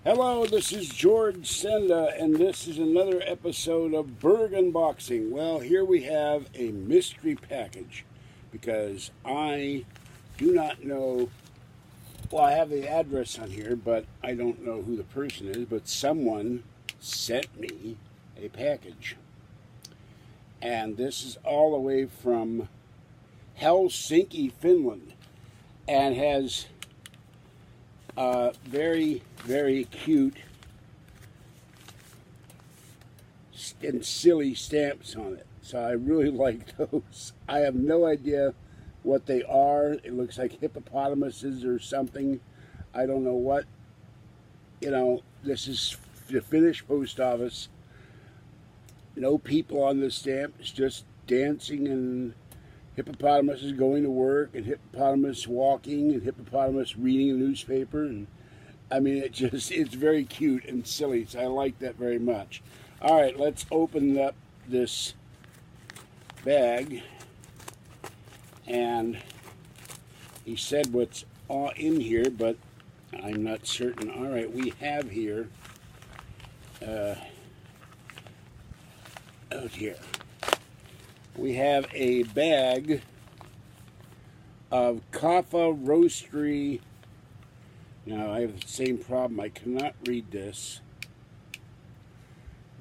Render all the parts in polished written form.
Hello, this is George Senda, and this is another episode of Burgh Unboxing. Well, here we have a mystery package, because I do not know, well, I have the address on here, but I don't know who the person is, but someone sent me a package. And this is all the way from Helsinki, Finland, and has very, very cute and silly stamps on it. So I really like those. I have no idea what they are. It looks like hippopotamuses or something. I don't know what. You know, this is the Finnish post office. No people on the stamp. It's just dancing and hippopotamuses going to work, and hippopotamus walking, and hippopotamus reading a newspaper. And I mean, it's very cute and silly, so I like that very much. All right, let's open up this bag. And he said what's all in here, but I'm not certain. All right, we have here, out here, we have a bag of Kaffa roastery. Now, I have the same problem. I cannot read this.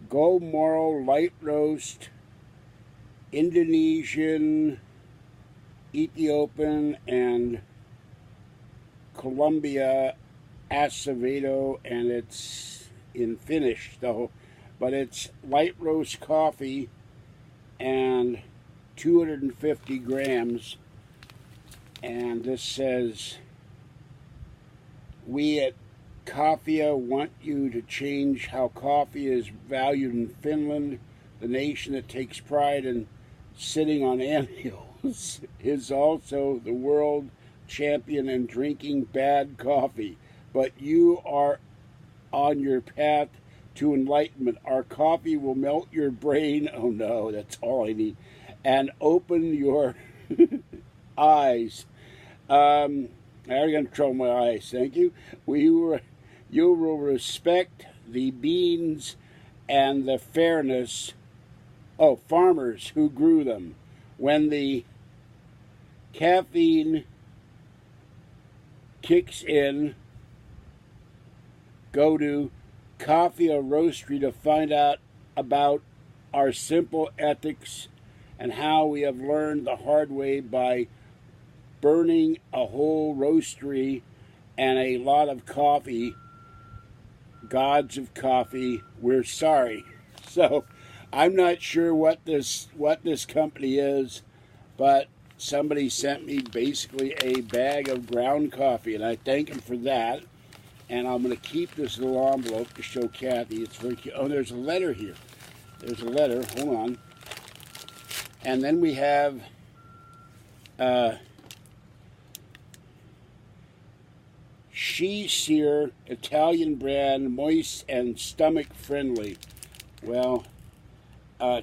Gomoro light roast, Indonesian, Ethiopian, and Colombia Acevedo, and it's in Finnish though, but it's light roast coffee and 250 grams, and this says, "We at Kaffa want you to change how coffee is valued in Finland. The nation that takes pride in sitting on anthills is also the world champion in drinking bad coffee. But you are on your path to enlightenment. Our coffee will melt your brain." Oh no, that's all I need. "And open your eyes." I already got in trouble with my eyes, thank you. You will respect the beans and the fairness of farmers who grew them. When the caffeine kicks in, go to Kaffa Roastery to find out about our simple ethics and how we have learned the hard way by burning a whole roastery and a lot of coffee. Gods of coffee, we're sorry. So I'm not sure what this company is, but somebody sent me basically a bag of ground coffee, and I thank him for that. And I'm going to keep this little envelope to show Kathy. It's very cute. Oh, there's a letter here. There's a letter. Hold on. And then we have Sear Italian brand, moist and stomach friendly. Well,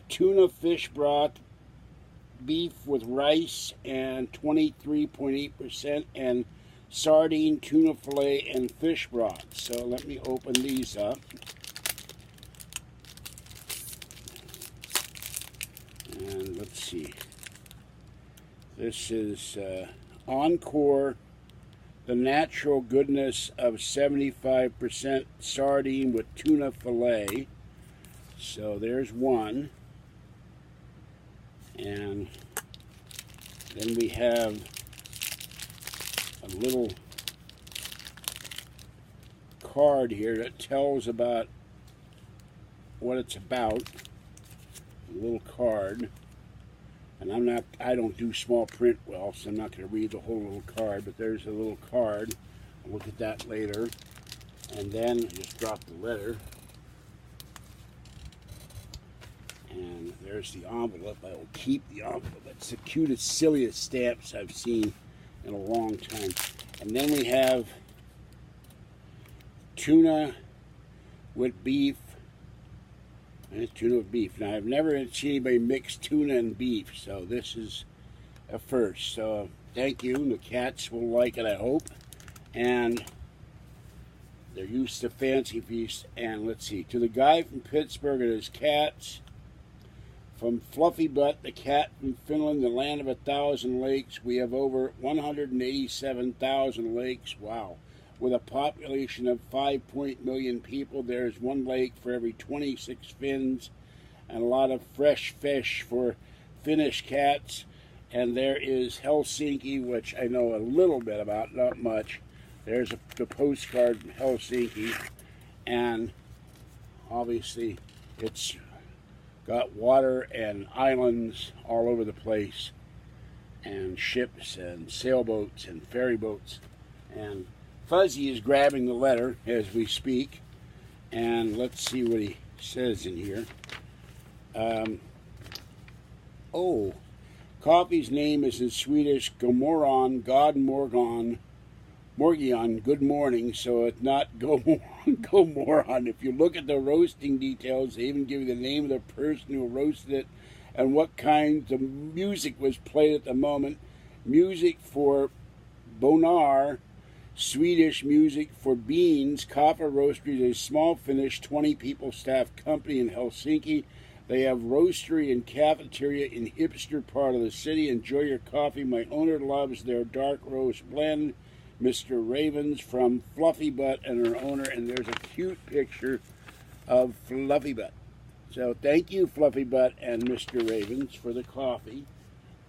tuna fish broth, beef with rice and 23.8%, and sardine, tuna fillet, and fish broth. So let me open these up. And let's see. This is Encore, the natural goodness of 75% sardine with tuna fillet. So there's one. And then we have a little card here that tells about what it's about. A little card. And I don't do small print well, so I'm not going to read the whole little card, but there's a little card. I'll look at that later. And then I just drop the letter. And there's the envelope. I will keep the envelope. It's the cutest, silliest stamps I've seen in a long time. And then we have tuna with beef. And it's tuna with beef. Now, I've never seen anybody mix tuna and beef, so this is a first. So thank you. The cats will like it, I hope. And They're used to fancy feasts. And let's see, to the guy from Pittsburgh and his cats, from Fluffy Butt, the cat from Finland, the land of 1,000 lakes, we have over 187,000 lakes. Wow. With a population of 5 million people, there's one lake for every 26 Finns, and a lot of fresh fish for Finnish cats. And there is Helsinki, which I know a little bit about, not much. There's the postcard from Helsinki, and obviously it's got water and islands all over the place, and ships and sailboats and ferry boats. And Fuzzy is grabbing the letter as we speak, and let's see what he says in here. Coffee's name is in Swedish Godmorgon, God Morgon, Morgion, good morning, so it's not Godmorgon. If you look at the roasting details, they even give you the name of the person who roasted it and what kinds of music was played at the moment. Music for bonar, Swedish music for beans. Kaffa Roastery is a small Finnish 20-people staffed company in Helsinki. They have roastery and cafeteria in hipster part of the city. Enjoy your coffee. My owner loves their dark roast blend. Mr. Ravens from Fluffy Butt and her owner, and there's a cute picture of Fluffy Butt. So thank you, Fluffy Butt and Mr. Ravens, for the coffee.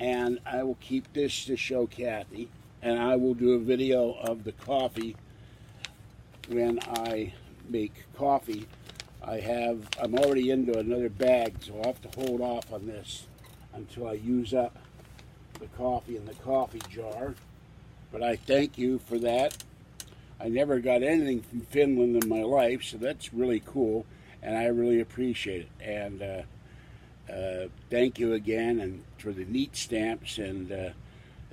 And I will keep this to show Kathy, and I will do a video of the coffee when I make coffee. I'm already into another bag, so I'll have to hold off on this until I use up the coffee in the coffee jar. But I thank you for that. I never got anything from Finland in my life, so that's really cool, and I really appreciate it. And thank you again, and for the neat stamps and the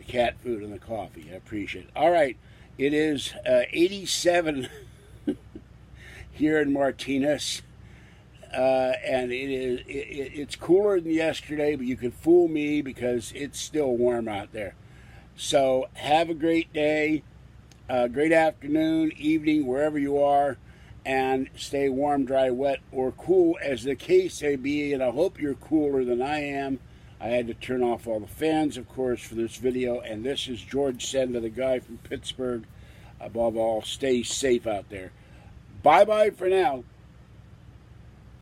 cat food and the coffee. I appreciate it. All right, it is 87 here in Martinez, and it's cooler than yesterday, but you could fool me because it's still warm out there. So have a great day, great afternoon, evening, wherever you are, and stay warm, dry, wet, or cool as the case may be. And I hope you're cooler than I am. I had to turn off all the fans, of course, for this video. And this is George Senda, the guy from Pittsburgh. Above all, stay safe out there. Bye-bye for now.